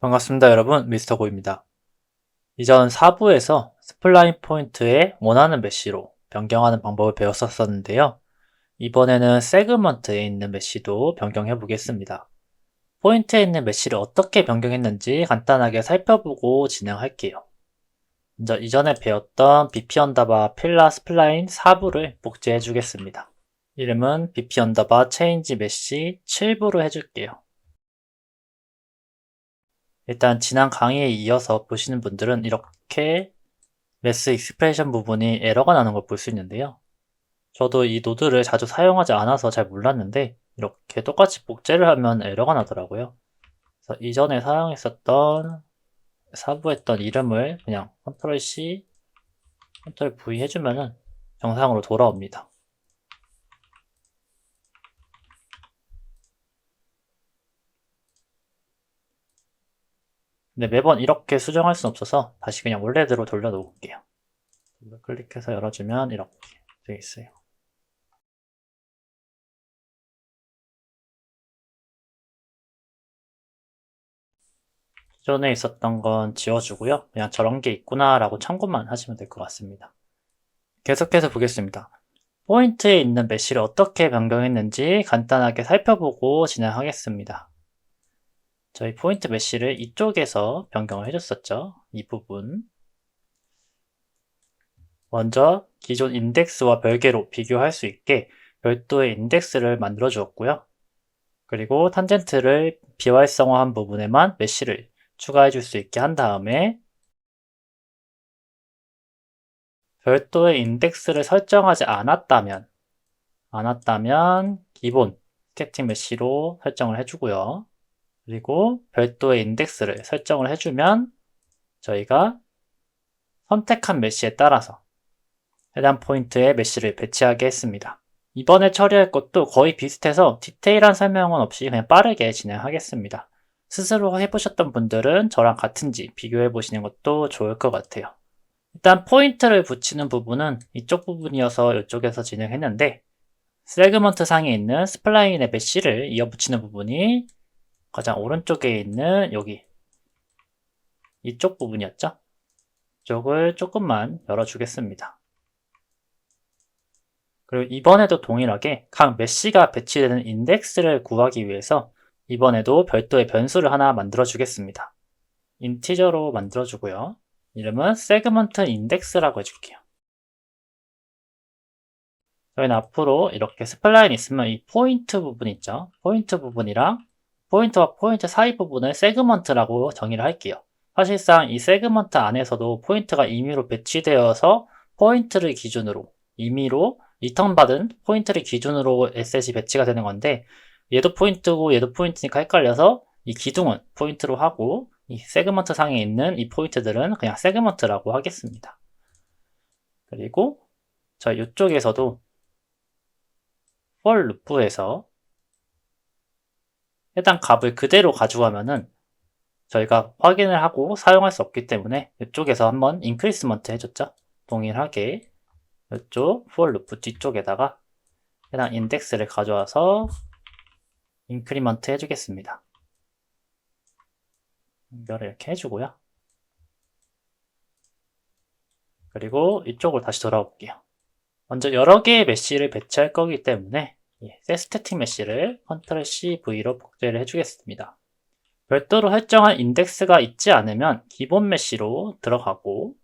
반갑습니다, 여러분. 미스터 고입니다. 이전 4부에서 스플라인 포인트에 원하는 메쉬로 변경하는 방법을 배웠었는데요. 이번에는 세그먼트에 있는 메쉬도 변경해 보겠습니다. 포인트에 있는 메쉬를 어떻게 변경했는지 간단하게 살펴보고 진행할게요. 먼저 이전에 배웠던 bp 언더바 필라 스플라인 4부를 복제해 주겠습니다. 이름은 bp 언더바 체인지 메쉬 7부로 해줄게요. 일단 지난 강의에 이어서 보시는 분들은 이렇게 매스 익스프레션 부분이 에러가 나는 걸 볼 수 있는데요. 저도 이 노드를 자주 사용하지 않아서 잘 몰랐는데 이렇게 똑같이 복제를 하면 에러가 나더라고요. 그래서 이전에 사용했었던 사부했던 이름을 그냥 컨트롤 C, 컨트롤 V 해주면은 정상으로 돌아옵니다. 근데 매번 이렇게 수정할 수는 없어서 다시 그냥 원래대로 돌려놓을게요. 클릭해서 열어주면 이렇게 되어 있어요. 기존에 있었던 건 지워주고요. 그냥 저런 게 있구나 라고 참고만 하시면 될 것 같습니다. 계속해서 보겠습니다. 포인트에 있는 메쉬를 어떻게 변경했는지 간단하게 살펴보고 진행하겠습니다. 저희 포인트 메쉬를 이쪽에서 변경을 해줬었죠. 이 부분. 먼저 기존 인덱스와 별개로 비교할 수 있게 별도의 인덱스를 만들어 주었고요. 그리고 탄젠트를 비활성화한 부분에만 메쉬를 추가해 줄 수 있게 한 다음에 별도의 인덱스를 설정하지 않았다면 기본 스태틱 메쉬로 설정을 해주고요. 그리고 별도의 인덱스를 설정을 해주면 저희가 선택한 메쉬에 따라서 해당 포인트에 메쉬를 배치하게 했습니다. 이번에 처리할 것도 거의 비슷해서 디테일한 설명은 없이 그냥 빠르게 진행하겠습니다. 스스로 해보셨던 분들은 저랑 같은지 비교해 보시는 것도 좋을 것 같아요. 일단 포인트를 붙이는 부분은 이쪽 부분이어서 이쪽에서 진행했는데 세그먼트 상에 있는 스플라인의 메쉬를 이어 붙이는 부분이 가장 오른쪽에 있는 여기 이쪽 부분이었죠. 이쪽을 조금만 열어주겠습니다. 그리고 이번에도 동일하게 각 메쉬가 배치되는 인덱스를 구하기 위해서 이번에도 별도의 변수를 하나 만들어 주겠습니다. 인티저로 만들어 주고요. 이름은 세그먼트 인덱스라고 해줄게요. 저희는 앞으로 이렇게 스플라인 있으면 이 포인트 부분 있죠. 포인트 부분이랑 포인트와 포인트 사이 부분을 세그먼트라고 정의를 할게요. 사실상 이 세그먼트 안에서도 포인트가 임의로 배치되어서 포인트를 기준으로 임의로 리턴 받은 포인트를 기준으로 에셋이 배치가 되는 건데 얘도 포인트고 얘도 포인트니까 헷갈려서 이 기둥은 포인트로 하고 이 세그먼트 상에 있는 이 포인트들은 그냥 세그먼트라고 하겠습니다. 그리고 저 이쪽에서도 for 루프에서 해당 값을 그대로 가져가면은 저희가 확인을 하고 사용할 수 없기 때문에 이쪽에서 한번 인크리스먼트 해줬죠. 동일하게 이쪽 for 루프 뒤쪽에다가 해당 인덱스를 가져와서 인크리먼트 해주겠습니다. 연결을 이렇게 해주고요. 그리고 이쪽으로 다시 돌아와 볼게요. 먼저 여러 개의 메쉬를 배치할 거기 때문에 setStatic 메쉬를 Ctrl C, V로 복제를 해주겠습니다. 별도로 설정한 인덱스가 있지 않으면 기본 메쉬로 들어가고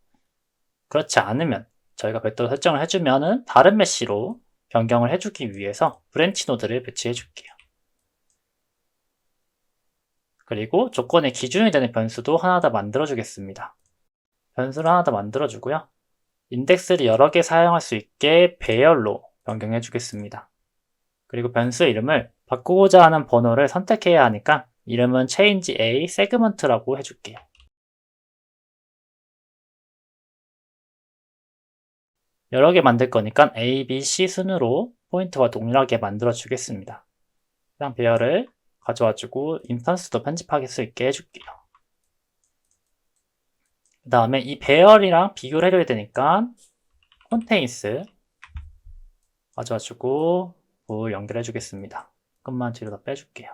그렇지 않으면 저희가 별도로 설정을 해주면은 다른 메쉬로 변경을 해주기 위해서 브랜치 노드를 배치해 줄게요. 그리고 조건의 기준이 되는 변수도 하나 더 만들어 주겠습니다. 변수를 하나 더 만들어 주고요. 인덱스를 여러 개 사용할 수 있게 배열로 변경해 주겠습니다. 그리고 변수 이름을 바꾸고자 하는 번호를 선택해야 하니까 이름은 change a segment라고 해줄게요. 여러 개 만들 거니까 a, b, c 순으로 포인트와 동일하게 만들어 주겠습니다. 그냥 배열을 가져와 주고 인스턴스도 편집할 수 있게 해줄게요. 그 다음에 이 배열이랑 비교를 해줘야 되니까 contains 가져와 주고 연결해 주겠습니다. 조금만 뒤로 더 빼줄게요.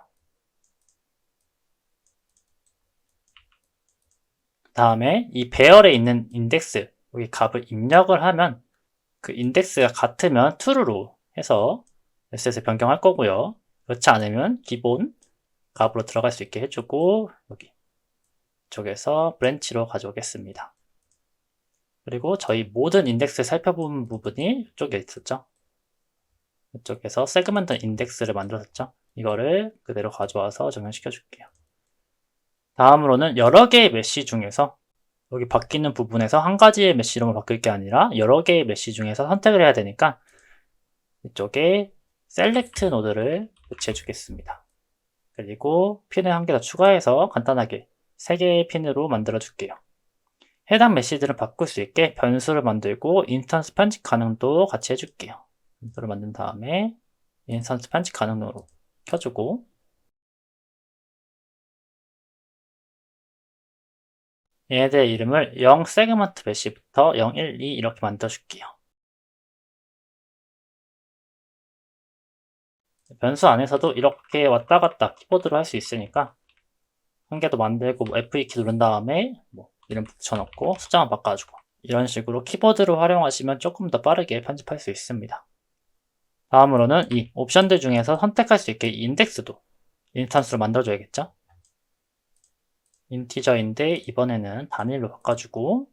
다음에 이 배열에 있는 인덱스, 여기 값을 입력을 하면 그 인덱스가 같으면 true로 해서 SS에 변경할 거고요. 그렇지 않으면 기본 값으로 들어갈 수 있게 해주고 여기 이쪽에서 브랜치로 가져오겠습니다. 그리고 저희 모든 인덱스를 살펴본 부분이 이쪽에 있었죠. 이쪽에서 세그먼트 인덱스를 만들었죠. 이거를 그대로 가져와서 적용시켜 줄게요. 다음으로는 여러 개의 메시 중에서 여기 바뀌는 부분에서 한 가지의 메시로만 바뀔 게 아니라 여러 개의 메시 중에서 선택을 해야 되니까 이쪽에 셀렉트 노드를 배치해 주겠습니다. 그리고 핀을 한 개 더 추가해서 간단하게 3개의 핀으로 만들어 줄게요. 해당 메시지를 바꿀 수 있게 변수를 만들고 인스턴스 편집 가능도 같이 해줄게요. 변수를 만든 다음에 인스턴스 편집 가능으로 켜주고 얘네들의 이름을 0 세그먼트 메시부터 0, 1, 2 이렇게 만들어 줄게요. 변수 안에서도 이렇게 왔다 갔다 키보드로 할 수 있으니까 한 개 더 만들고 F2키 누른 다음에 이름 붙여넣고 숫자만 바꿔주고 이런 식으로 키보드를 활용하시면 조금 더 빠르게 편집할 수 있습니다. 다음으로는 이 옵션들 중에서 선택할 수 있게 인덱스도 인스턴스로 만들어줘야겠죠? 인티저인데 이번에는 단일로 바꿔주고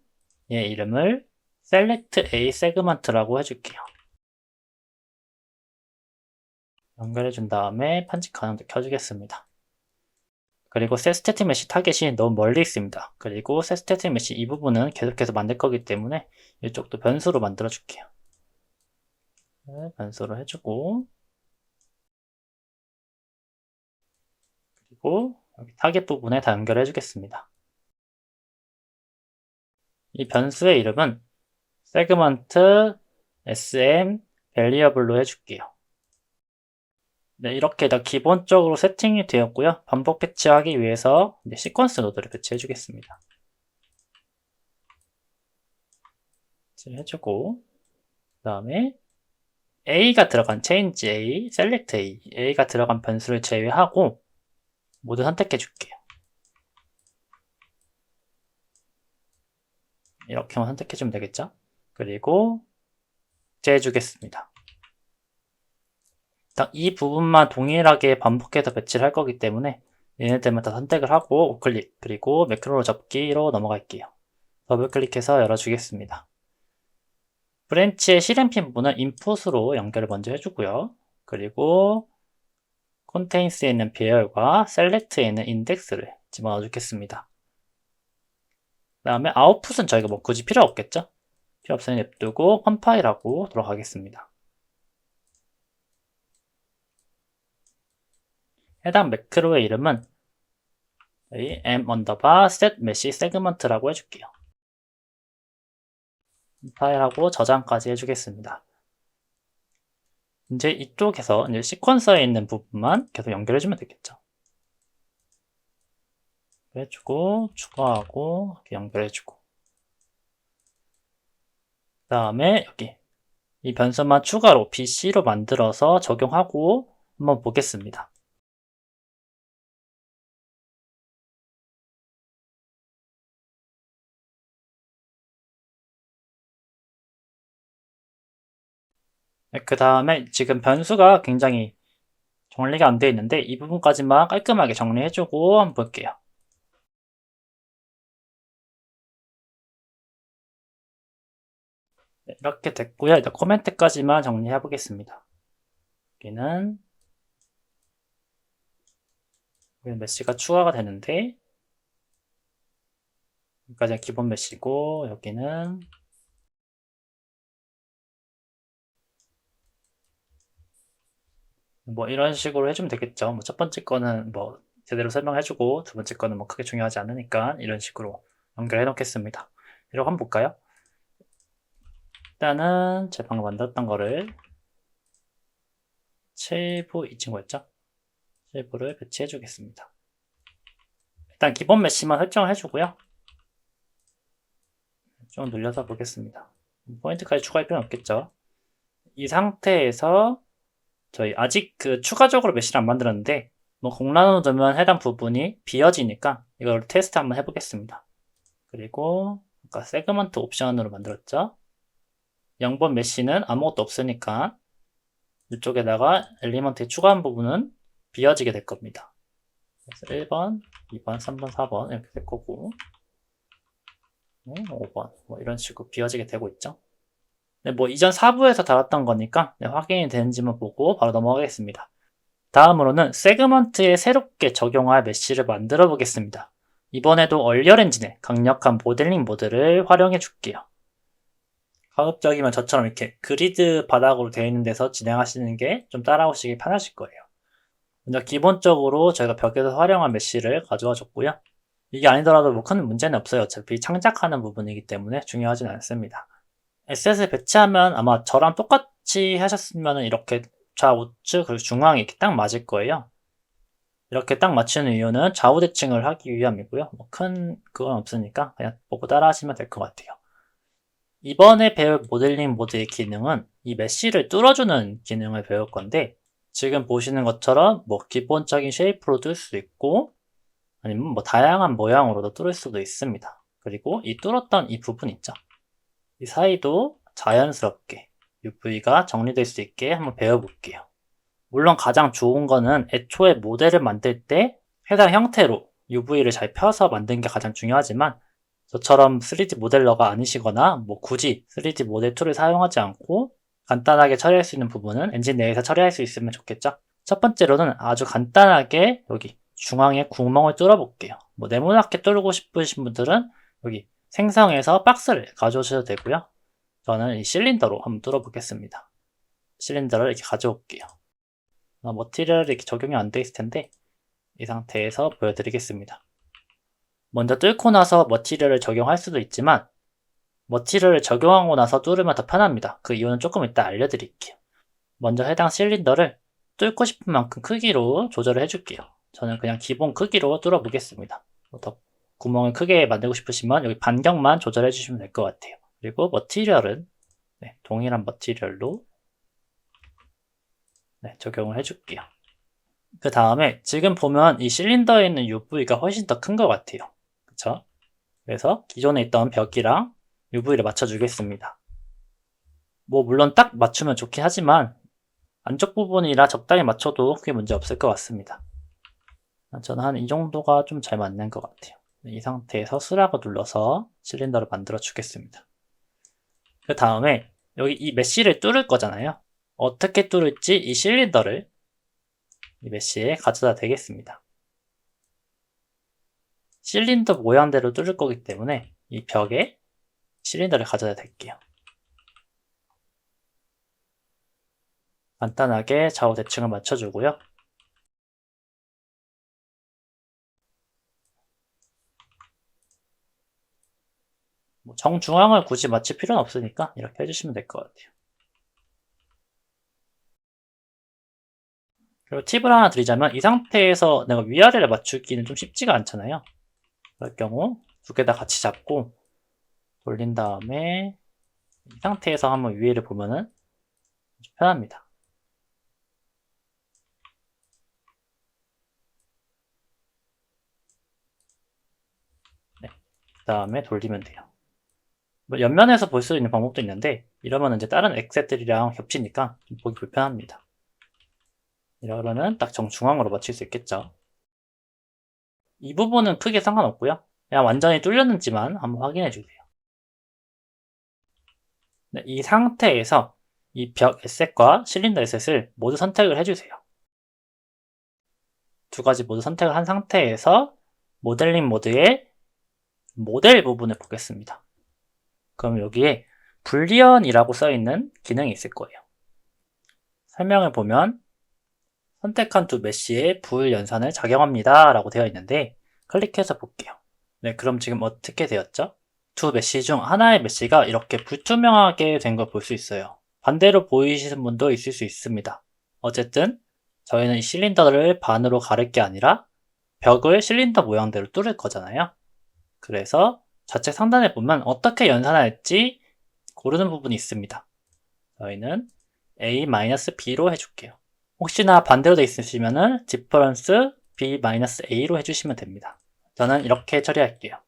얘 이름을 select a segment라고 해줄게요. 연결해준 다음에 편집 가능도 켜주겠습니다. 그리고 setStatic mesh 타겟이 너무 멀리 있습니다. 그리고 setStatic mesh 이 부분은 계속해서 만들 거기 때문에 이쪽도 변수로 만들어 줄게요. 네, 변수로 해주고 그리고 여기 타겟 부분에 다 연결해 주겠습니다. 이 변수의 이름은 segment sm variable로 해줄게요. 네, 이렇게 다 기본적으로 세팅이 되었고요. 반복 배치하기 위해서 이제 시퀀스 노드를 배치해 주겠습니다. 해주고 그 다음에 A가 들어간 change A, select A, A가 들어간 변수를 제외하고 모두 선택해 줄게요. 이렇게만 선택해 주면 되겠죠? 그리고 제해 주겠습니다. 이 부분만 동일하게 반복해서 배치를 할 거기 때문에 얘네들만 다 선택을 하고 우클릭 그리고 매크로 접기로 넘어갈게요. 더블 클릭해서 열어주겠습니다. 브랜치의 실행핀 부분은 인풋으로 연결을 먼저 해주고요. 그리고 contains에 있는 배열과 select에 있는 index를 집어넣어 주겠습니다. 그 다음에 아웃풋은 저희가 굳이 필요 없겠죠? 필요 없으니 냅두고 컴파일하고 돌아가겠습니다. 해당 매크로의 이름은 m_set_mesh_segment라고 해줄게요. 컴파일하고 저장까지 해주겠습니다. 이제 이쪽에서 이제 시퀀서에 있는 부분만 계속 연결해주면 되겠죠. 해주고 추가하고 이렇게 연결해주고 그 다음에 여기 이 변수만 추가로 BC로 만들어서 적용하고 한번 보겠습니다. 그 다음에 지금 변수가 굉장히 정리가 안 되어 있는데 이 부분까지만 깔끔하게 정리해주고 한번 볼게요. 네, 이렇게 됐고요. 이제 코멘트까지만 정리해 보겠습니다. 여기는 메시가 추가가 되는데 여기까지가 기본 메시고 여기는 이런 식으로 해주면 되겠죠. 첫 번째 거는 제대로 설명해주고 두 번째 거는 크게 중요하지 않으니까 이런 식으로 연결해 놓겠습니다. 이렇게 한번 볼까요? 일단은 제가 방금 만들었던 거를 쉐이브 이 친구였죠? 쉐이브를 배치해 주겠습니다. 일단 기본 메시만 설정을 해주고요. 좀 늘려서 보겠습니다. 포인트까지 추가할 필요는 없겠죠. 이 상태에서 저희 아직 추가적으로 메시를 안 만들었는데 공란으로 두면 해당 부분이 비어지니까 이걸 테스트 한번 해보겠습니다. 그리고 아까 세그먼트 옵션으로 만들었죠. 0번 메쉬는 아무것도 없으니까 이쪽에다가 엘리먼트에 추가한 부분은 비워지게 될 겁니다. 그래서 1번, 2번, 3번, 4번 이렇게 될 거고 5번 뭐 이런 식으로 비워지게 되고 있죠. 네, 뭐 이전 4부에서 다뤘던 거니까 확인이 되는지만 보고 바로 넘어가겠습니다. 다음으로는 세그먼트에 새롭게 적용할 메쉬를 만들어 보겠습니다. 이번에도 얼리얼 엔진의 강력한 모델링 모드를 활용해 줄게요. 가급적이면 저처럼 이렇게 그리드 바닥으로 되어 있는 데서 진행하시는 게 좀 따라오시기 편하실 거예요. 먼저 기본적으로 저희가 벽에서 활용한 메쉬를 가져와 줬고요. 이게 아니더라도 뭐 큰 문제는 없어요. 어차피 창작하는 부분이기 때문에 중요하진 않습니다. 에셋을 배치하면 아마 저랑 똑같이 하셨으면 이렇게 좌우측 그리고 중앙에 이렇게 딱 맞을 거예요. 이렇게 딱 맞추는 이유는 좌우 대칭을 하기 위함이고요. 뭐 큰 그건 없으니까 그냥 보고 따라 하시면 될 것 같아요. 이번에 배울 모델링 모드의 기능은 이 메쉬를 뚫어주는 기능을 배울 건데 지금 보시는 것처럼 뭐 기본적인 쉐이프로 뚫을 수도 있고 아니면 뭐 다양한 모양으로도 뚫을 수도 있습니다. 그리고 이 뚫었던 이 부분 있죠. 이 사이도 자연스럽게 UV가 정리될 수 있게 한번 배워볼게요. 물론 가장 좋은 거는 애초에 모델을 만들 때 해당 형태로 UV를 잘 펴서 만드는 게 가장 중요하지만 저처럼 3D 모델러가 아니시거나 뭐 굳이 3D 모델 툴을 사용하지 않고 간단하게 처리할 수 있는 부분은 엔진 내에서 처리할 수 있으면 좋겠죠. 첫 번째로는 아주 간단하게 여기 중앙에 구멍을 뚫어 볼게요. 뭐 네모나게 뚫고 싶으신 분들은 여기 생성해서 박스를 가져오셔도 되고요. 저는 이 실린더로 한번 뚫어 보겠습니다. 실린더를 이렇게 가져올게요. 머티리얼이 이렇게 적용이 안 돼 있을 텐데 이 상태에서 보여드리겠습니다. 먼저 뚫고 나서 머티리얼을 적용할 수도 있지만 머티리얼을 적용하고 나서 뚫으면 더 편합니다. 그 이유는 조금 이따 알려드릴게요. 먼저 해당 실린더를 뚫고 싶은 만큼 크기로 조절을 해줄게요. 저는 그냥 기본 크기로 뚫어 보겠습니다. 더 구멍을 크게 만들고 싶으시면 여기 반경만 조절해 주시면 될 것 같아요. 그리고 머티리얼은 동일한 머티리얼로 적용을 해줄게요. 그 다음에 지금 보면 이 실린더에 있는 UV가 훨씬 더 큰 것 같아요. 그쵸? 그래서 기존에 있던 벽이랑 UV를 맞춰주겠습니다. 뭐 물론 딱 맞추면 좋긴 하지만 안쪽 부분이라 적당히 맞춰도 크게 문제 없을 것 같습니다. 저는 한 이 정도가 좀 잘 맞는 것 같아요. 이 상태에서 수락을 눌러서 실린더를 만들어 주겠습니다. 그 다음에 여기 이 메쉬를 뚫을 거잖아요. 어떻게 뚫을지 이 실린더를 이 메쉬에 가져다 대겠습니다. 실린더 모양대로 뚫을 거기 때문에 이 벽에 실린더를 가져다 댈게요. 간단하게 좌우 대칭을 맞춰주고요. 뭐 정중앙을 굳이 맞출 필요는 없으니까 이렇게 해주시면 될 것 같아요. 그리고 팁을 하나 드리자면 이 상태에서 내가 위아래를 맞추기는 좀 쉽지가 않잖아요. 그럴 경우 두 개 다 같이 잡고 돌린 다음에 이 상태에서 한번 위에를 보면은 좀 편합니다. 그 다음에 돌리면 돼요. 뭐 옆면에서 볼 수 있는 방법도 있는데 이러면 이제 다른 엑셋들이랑 겹치니까 좀 보기 불편합니다. 이러면은 딱 정중앙으로 맞출 수 있겠죠. 이 부분은 크게 상관없고요. 그냥 완전히 뚫렸는지만 한번 확인해 주세요. 이 상태에서 이 벽 에셋과 실린더 에셋을 모두 선택을 해주세요. 두 가지 모두 선택을 한 상태에서 모델링 모드의 모델 부분을 보겠습니다. 그럼 여기에 불리언이라고 써있는 기능이 있을 거예요. 설명을 보면 선택한 두 메쉬의 불 연산을 작용합니다 라고 되어 있는데 클릭해서 볼게요. 네, 그럼 지금 어떻게 되었죠? 두 메쉬 중 하나의 메쉬가 이렇게 불투명하게 된 걸 볼 수 있어요. 반대로 보이시는 분도 있을 수 있습니다. 어쨌든 저희는 이 실린더를 반으로 가를 게 아니라 벽을 실린더 모양대로 뚫을 거잖아요. 그래서 좌측 상단에 보면 어떻게 연산할지 고르는 부분이 있습니다. 저희는 A-B로 해줄게요. 혹시나 반대로 되어 있으시면 difference B-A로 해주시면 됩니다. 저는 이렇게 처리할게요.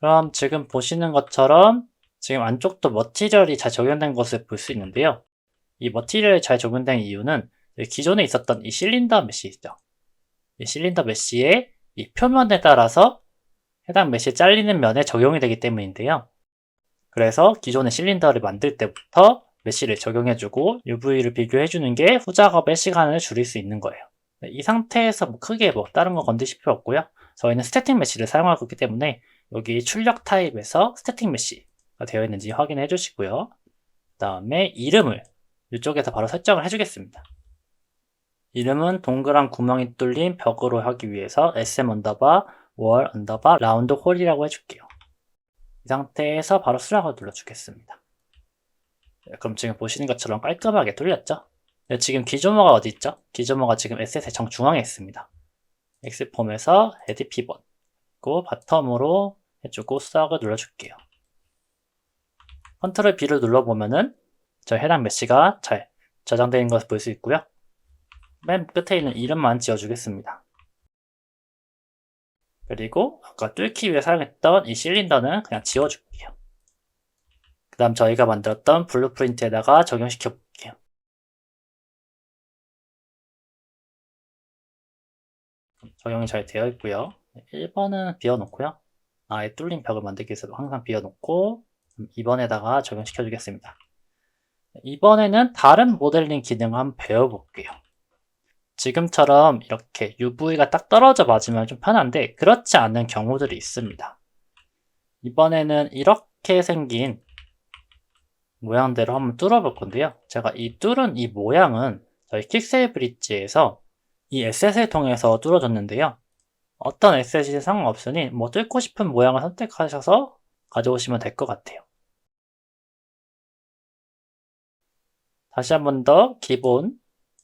그럼 지금 보시는 것처럼 지금 안쪽도 머티리얼이 잘 적용된 것을 볼 수 있는데요. 이 머티리얼이 잘 적용된 이유는 기존에 있었던 이 실린더 메쉬 있죠. 이 실린더 메쉬의 이 표면에 따라서 해당 메쉬 잘리는 면에 적용이 되기 때문인데요. 그래서 기존의 실린더를 만들 때부터 메쉬를 적용해주고 UV를 비교해주는 게 후작업의 시간을 줄일 수 있는 거예요. 이 상태에서 크게 다른 거 건드실 필요 없고요. 저희는 스태틱 메쉬를 사용하고 있기 때문에 여기 출력 타입에서 스태틱 메쉬가 되어 있는지 확인해 주시고요. 그 다음에 이름을 이쪽에서 바로 설정을 해주겠습니다. 이름은 동그란 구멍이 뚫린 벽으로 하기 위해서 SM 언더바 월 언더바 라운드 홀이라고 해줄게요. 이 상태에서 바로 수락을 눌러주겠습니다. 그럼 지금 보시는 것처럼 깔끔하게 뚫렸죠? 지금 기조모가 어디 있죠? 기조모가 지금 에셋의 정중앙에 있습니다. 엑스폼에서 에디 피벗 그리고 바텀으로 해주고 수락을 눌러줄게요. 컨트롤 B를 눌러보면은 저 해당 메쉬가 잘 저장되어 있는 것을 볼 수 있고요. 맨 끝에 있는 이름만 지어주겠습니다. 그리고 아까 뚫기 위해 사용했던 이 실린더는 그냥 지워줄게요. 그 다음 저희가 만들었던 블루프린트에다가 적용시켜 볼게요. 적용이 잘 되어 있고요. 1번은 비워놓고요. 아예 뚫린 벽을 만들기 위해서 항상 비워놓고 2번에다가 적용시켜 주겠습니다. 이번에는 다른 모델링 기능을 한번 배워볼게요. 지금처럼 이렇게 UV가 딱 떨어져 맞으면 좀 편한데 그렇지 않은 경우들이 있습니다. 이번에는 이렇게 생긴 모양대로 한번 뚫어볼 건데요. 제가 이 뚫은 이 모양은 저희 퀵셀 브릿지에서 이 에셋을 통해서 뚫어줬는데요. 어떤 에셋이 상관없으니 뚫고 싶은 모양을 선택하셔서 가져오시면 될 것 같아요. 다시 한 번 더 기본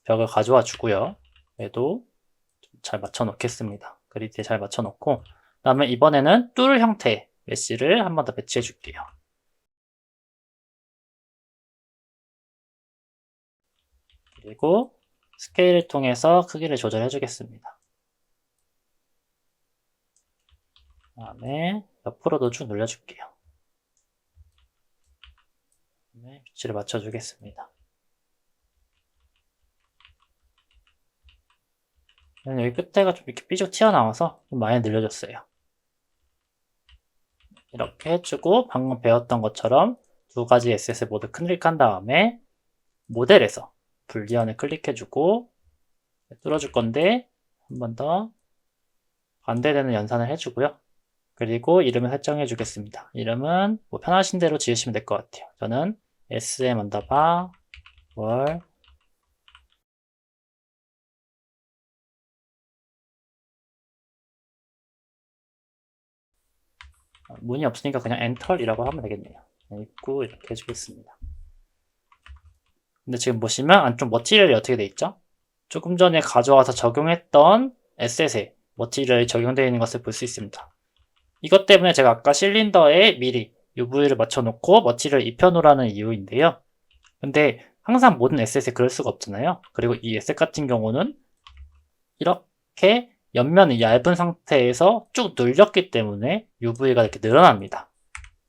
벽을 가져와 주고요. 얘도 잘 맞춰 놓겠습니다. 그리드에 잘 맞춰 놓고 그 다음에 이번에는 뚫 형태의 메쉬를 한 번 더 배치해 줄게요. 그리고 스케일을 통해서 크기를 조절해 주겠습니다. 그 다음에 옆으로도 쭉 눌러줄게요. 위치를 맞춰 주겠습니다. 여기 끝에가 좀 이렇게 삐죽 튀어나와서 좀 많이 늘려줬어요. 이렇게 해주고 방금 배웠던 것처럼 두 가지 에셋을 모두 클릭한 다음에 모델에서 불리언을 클릭해주고 뚫어줄 건데 한 번 더 반대되는 연산을 해주고요. 그리고 이름을 설정해 주겠습니다. 이름은 편하신 대로 지으시면 될 것 같아요. 저는 SM 언더바 월 문이 없으니까 그냥 엔터이라고 하면 되겠네요. 있고 이렇게 해주겠습니다. 근데 지금 보시면 안쪽 머티리얼이 어떻게 돼 있죠? 조금 전에 가져와서 적용했던 에셋에 머티리얼이 적용되어 있는 것을 볼 수 있습니다. 이것 때문에 제가 아까 실린더에 미리 UV를 맞춰놓고 머티리얼을 입혀놓으라는 이유인데요. 근데 항상 모든 에셋에 그럴 수가 없잖아요. 그리고 이 에셋 같은 경우는 이렇게 옆면이 얇은 상태에서 쭉 눌렸기 때문에 UV가 이렇게 늘어납니다.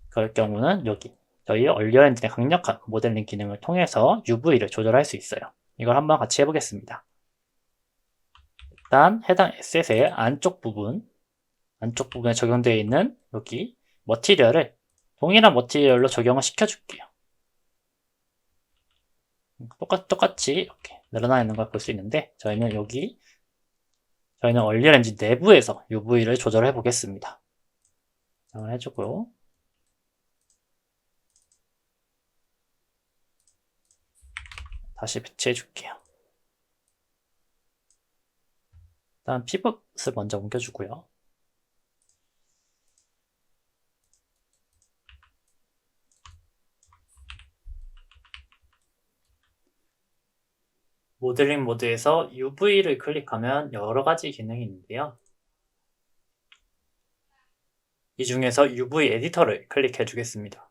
그럴 경우는 여기 저희 얼리어 엔진의 강력한 모델링 기능을 통해서 UV를 조절할 수 있어요. 이걸 한번 같이 해보겠습니다. 일단 해당 에셋의 안쪽 부분에 적용되어 있는 여기 머티리얼을 동일한 머티리얼로 적용을 시켜줄게요. 똑같이 이렇게 늘어나 있는 걸 볼 수 있는데 저희는 얼리어 엔진 내부에서 UV를 조절해 보겠습니다. 저장을 해주고요. 다시 배치해 줄게요. 일단 피벗을 먼저 옮겨주고요. 모델링 모드에서 UV를 클릭하면 여러 가지 기능이 있는데요. 이 중에서 UV 에디터를 클릭해 주겠습니다.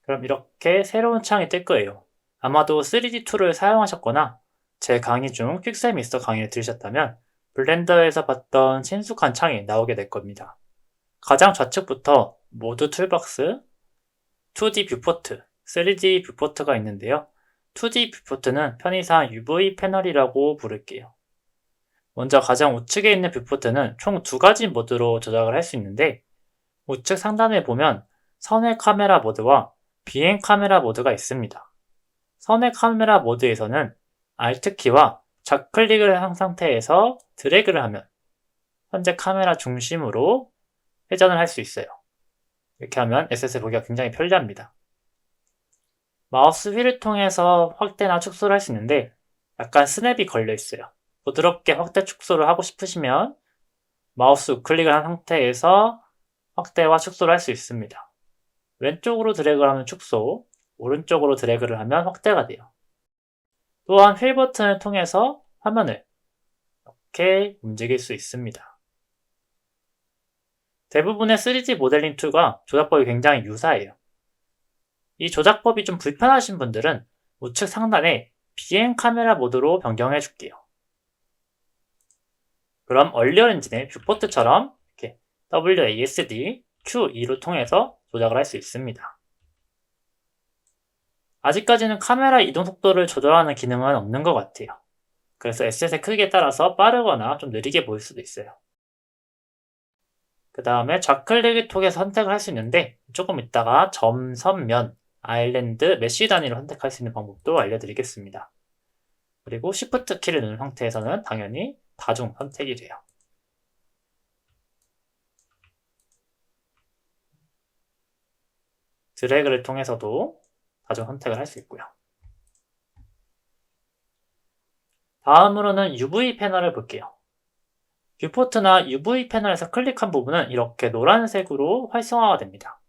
그럼 이렇게 새로운 창이 뜰 거예요. 아마도 3D 툴을 사용하셨거나 제 강의 중 퀵셀 미스터 강의를 들으셨다면 블렌더에서 봤던 친숙한 창이 나오게 될 겁니다. 가장 좌측부터 모드 툴박스, 2D 뷰포트, 3D 뷰포트가 있는데요. 2D 뷰포트는 편의상 UV 패널이라고 부를게요. 먼저 가장 우측에 있는 뷰포트는 총 2가지 모드로 조작을 할 수 있는데, 우측 상단에 보면 선외 카메라 모드와 비행 카메라 모드가 있습니다. 선외 카메라 모드에서는 Alt키와 좌클릭을 한 상태에서 드래그를 하면 현재 카메라 중심으로 회전을 할 수 있어요. 이렇게 하면 SSL 보기가 굉장히 편리합니다. 마우스 휠을 통해서 확대나 축소를 할 수 있는데 약간 스냅이 걸려 있어요. 부드럽게 확대 축소를 하고 싶으시면 마우스 우클릭을 한 상태에서 확대와 축소를 할 수 있습니다. 왼쪽으로 드래그를 하면 축소, 오른쪽으로 드래그를 하면 확대가 돼요. 또한 휠 버튼을 통해서 화면을 이렇게 움직일 수 있습니다. 대부분의 3D 모델링 툴과 조작법이 굉장히 유사해요. 이 조작법이 좀 불편하신 분들은 우측 상단에 비행 카메라 모드로 변경해 줄게요. 그럼 얼리얼 엔진의 뷰포트처럼 이렇게 WASD, Q2로 통해서 조작을 할 수 있습니다. 아직까지는 카메라 이동 속도를 조절하는 기능은 없는 것 같아요. 그래서 에셋의 크기에 따라서 빠르거나 좀 느리게 보일 수도 있어요. 그 다음에 좌클릭을 통해서 선택을 할 수 있는데 조금 이따가 점, 선, 면, 아일랜드, 메쉬 단위로 선택할 수 있는 방법도 알려드리겠습니다. 그리고 Shift 키를 누른 상태에서는 당연히 다중 선택이 돼요. 드래그를 통해서도 다중 선택을 할 수 있고요. 다음으로는 UV 패널을 볼게요. 뷰포트나 UV 패널에서 클릭한 부분은 이렇게 노란색으로 활성화가 됩니다.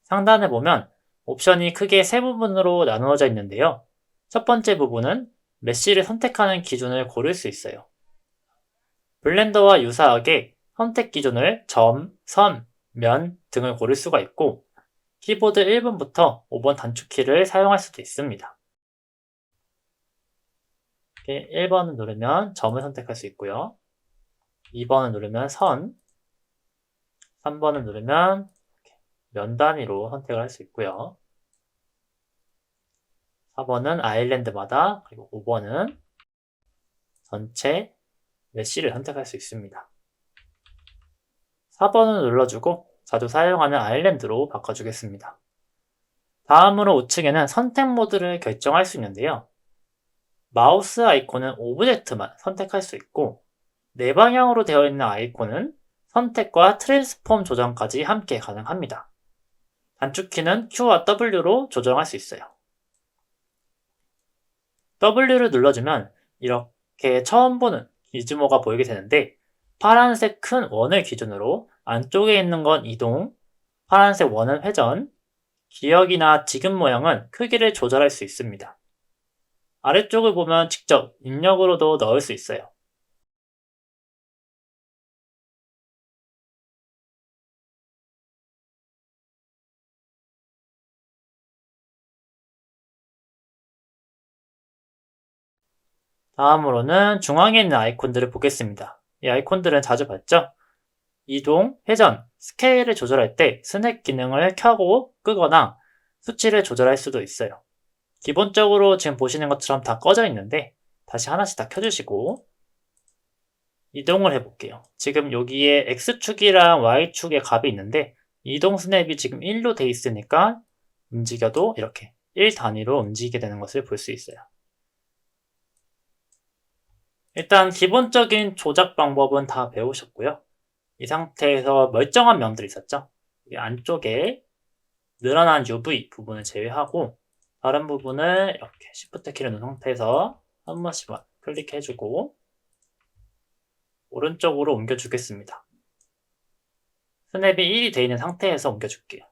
상단에 보면 옵션이 크게 세 부분으로 나누어져 있는데요. 첫 번째 부분은 메쉬를 선택하는 기준을 고를 수 있어요. 블렌더와 유사하게 선택 기준을 점, 선, 면 등을 고를 수가 있고 키보드 1번부터 5번 단축키를 사용할 수도 있습니다. 1번을 누르면 점을 선택할 수 있고요. 2번을 누르면 선, 3번을 누르면 면 단위로 선택을 할 수 있고요. 4번은 아일랜드마다, 그리고 5번은 전체 메쉬를 선택할 수 있습니다. 4번을 눌러주고 자주 사용하는 아일랜드로 바꿔주겠습니다. 다음으로 우측에는 선택 모드를 결정할 수 있는데요. 마우스 아이콘은 오브젝트만 선택할 수 있고 네 방향으로 되어 있는 아이콘은 선택과 트랜스폼 조정까지 함께 가능합니다. 단축키는 Q와 W로 조정할 수 있어요. W를 눌러주면 이렇게 처음 보는 기즈모가 보이게 되는데 파란색 큰 원을 기준으로 안쪽에 있는 건 이동, 파란색 원은 회전, 기억이나 지금 모양은 크기를 조절할 수 있습니다. 아래쪽을 보면 직접 입력으로도 넣을 수 있어요. 다음으로는 중앙에 있는 아이콘들을 보겠습니다. 이 아이콘들은 자주 봤죠? 이동, 회전, 스케일을 조절할 때 스냅 기능을 켜고 끄거나 수치를 조절할 수도 있어요. 기본적으로 지금 보시는 것처럼 다 꺼져 있는데 다시 하나씩 다 켜주시고 이동을 해볼게요. 지금 여기에 X축이랑 Y축의 값이 있는데 이동 스냅이 지금 1로 돼 있으니까 움직여도 이렇게 1 단위로 움직이게 되는 것을 볼 수 있어요. 일단 기본적인 조작 방법은 다 배우셨고요. 이 상태에서 멀쩡한 면들이 있었죠. 이 안쪽에 늘어난 UV 부분을 제외하고 다른 부분을 이렇게 Shift 키를 누른 상태에서 한 번씩만 클릭해주고 오른쪽으로 옮겨주겠습니다. 스냅이 1이 되어 있는 상태에서 옮겨줄게요.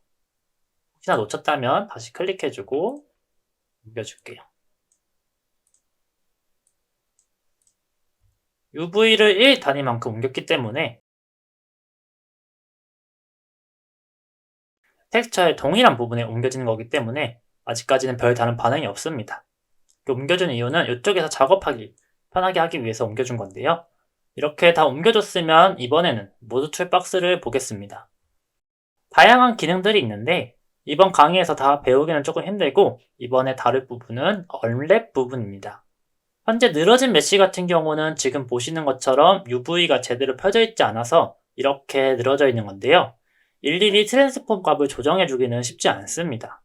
혹시나 놓쳤다면 다시 클릭해주고 옮겨줄게요. UV를 1 단위만큼 옮겼기 때문에 텍스처의 동일한 부분에 옮겨지는 거기 때문에 아직까지는 별 다른 반응이 없습니다. 옮겨준 이유는 이쪽에서 작업하기 편하게 하기 위해서 옮겨준 건데요. 이렇게 다 옮겨줬으면 이번에는 모드 툴박스를 보겠습니다. 다양한 기능들이 있는데 이번 강의에서 다 배우기는 조금 힘들고 이번에 다룰 부분은 언랩 부분입니다. 현재 늘어진 메쉬 같은 경우는 지금 보시는 것처럼 UV가 제대로 펴져 있지 않아서 이렇게 늘어져 있는 건데요. 일일이 트랜스폼 값을 조정해 주기는 쉽지 않습니다.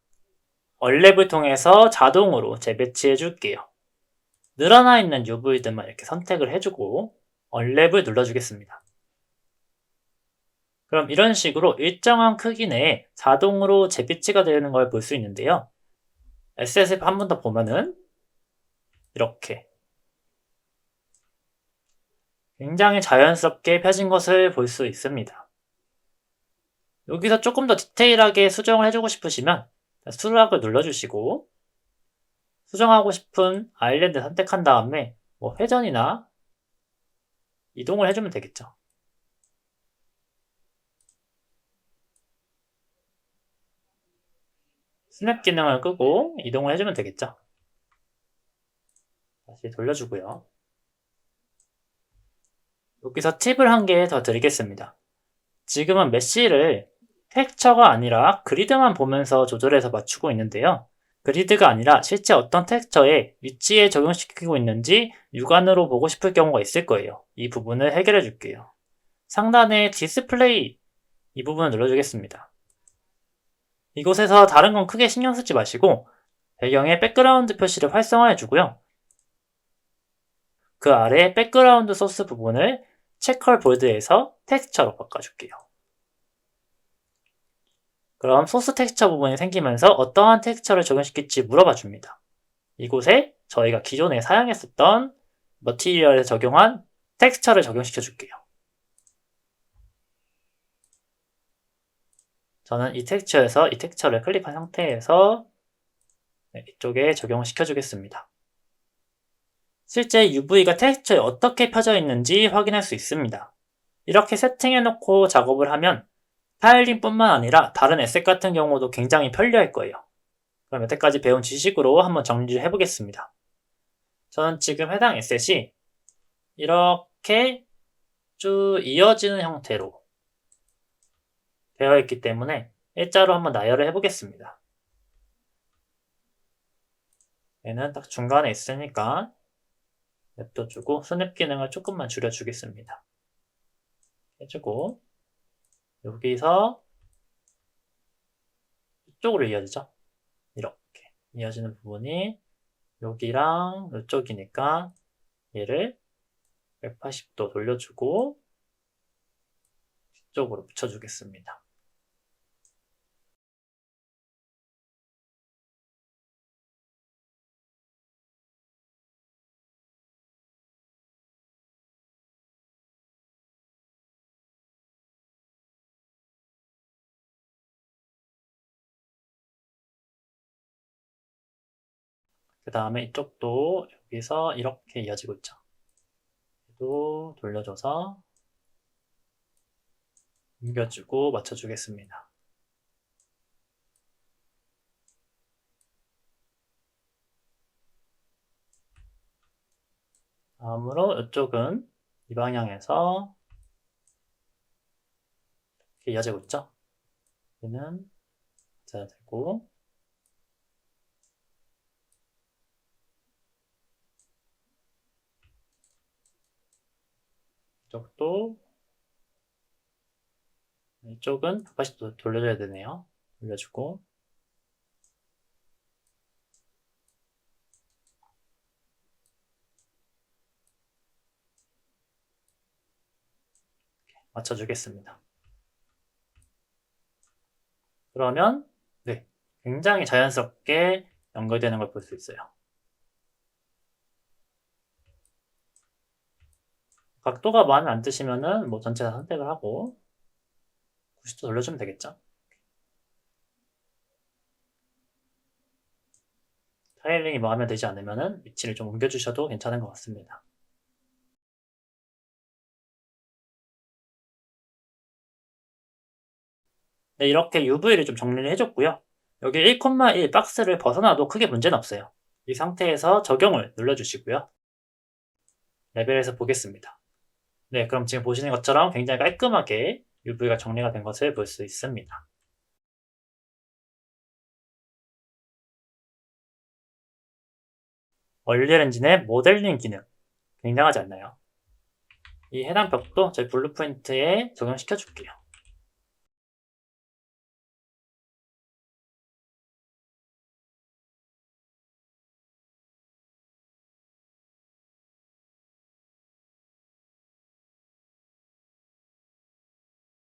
언랩을 통해서 자동으로 재배치해 줄게요. 늘어나 있는 UV들만 이렇게 선택을 해주고 언랩을 눌러주겠습니다. 그럼 이런 식으로 일정한 크기 내에 자동으로 재배치가 되는 걸 볼 수 있는데요. SSF 한 번 더 보면은 이렇게 굉장히 자연스럽게 펴진 것을 볼 수 있습니다. 여기서 조금 더 디테일하게 수정을 해주고 싶으시면 수락을 눌러주시고 수정하고 싶은 아일랜드 선택한 다음에 뭐 회전이나 이동을 해주면 되겠죠. 스냅 기능을 끄고 이동을 해주면 되겠죠. 다시 돌려주고요. 여기서 팁을 한 개 더 드리겠습니다. 지금은 메쉬를 텍스처가 아니라 그리드만 보면서 조절해서 맞추고 있는데요. 그리드가 아니라 실제 어떤 텍스처에 위치에 적용시키고 있는지 육안으로 보고 싶을 경우가 있을 거예요. 이 부분을 해결해 줄게요. 상단에 디스플레이 이 부분을 눌러주겠습니다. 이곳에서 다른 건 크게 신경 쓰지 마시고 배경에 백그라운드 표시를 활성화해 주고요. 그 아래 백그라운드 소스 부분을 체컬 볼드에서 텍스처로 바꿔줄게요. 그럼 소스 텍스처 부분이 생기면서 어떠한 텍스처를 적용시킬지 물어봐 줍니다. 이곳에 저희가 기존에 사용했었던 머티리얼에 적용한 텍스처를 적용시켜 줄게요. 저는 이 텍스처에서 이 텍스처를 클릭한 상태에서 이쪽에 적용을 시켜주겠습니다. 실제 UV가 텍스처에 어떻게 펴져 있는지 확인할 수 있습니다. 이렇게 세팅해놓고 작업을 하면 타일링뿐만 아니라 다른 에셋 같은 경우도 굉장히 편리할 거예요. 그럼 여태까지 배운 지식으로 한번 정리를 해보겠습니다. 저는 지금 해당 에셋이 이렇게 쭉 이어지는 형태로 되어 있기 때문에 일자로 한번 나열을 해보겠습니다. 얘는 딱 중간에 있으니까 냅둬주고 스냅 기능을 조금만 줄여주겠습니다. 해주고 여기서 이쪽으로 이어지죠. 이렇게 이어지는 부분이 여기랑 이쪽이니까 얘를 180도 돌려주고 뒤쪽으로 붙여주겠습니다. 그 다음에 이쪽도 여기서 이렇게 이어지고 있죠. 또 돌려줘서 옮겨주고 맞춰주겠습니다. 다음으로 이쪽은 이 방향에서 이렇게 이어지고 있죠. 얘는 맞아야 되고 이쪽도 이쪽은 180도 돌려줘야 되네요. 돌려주고 맞춰주겠습니다. 그러면 네, 굉장히 자연스럽게 연결되는 걸 볼 수 있어요. 각도가 마음에 안 드시면은 뭐 전체 다 선택을 하고 90도 돌려주면 되겠죠. 타일링이 마음에 들지 않으면은 위치를 좀 옮겨주셔도 괜찮은 것 같습니다. 네, 이렇게 UV를 좀 정리를 해줬고요. 여기 1,1 박스를 벗어나도 크게 문제는 없어요. 이 상태에서 적용을 눌러주시고요. 레벨에서 보겠습니다. 네, 그럼 지금 보시는 것처럼 굉장히 깔끔하게 UV가 정리가 된 것을 볼 수 있습니다. 얼리얼 엔진의 모델링 기능 굉장하지 않나요? 이 해당 벽도 저희 블루프린트에 적용시켜 줄게요.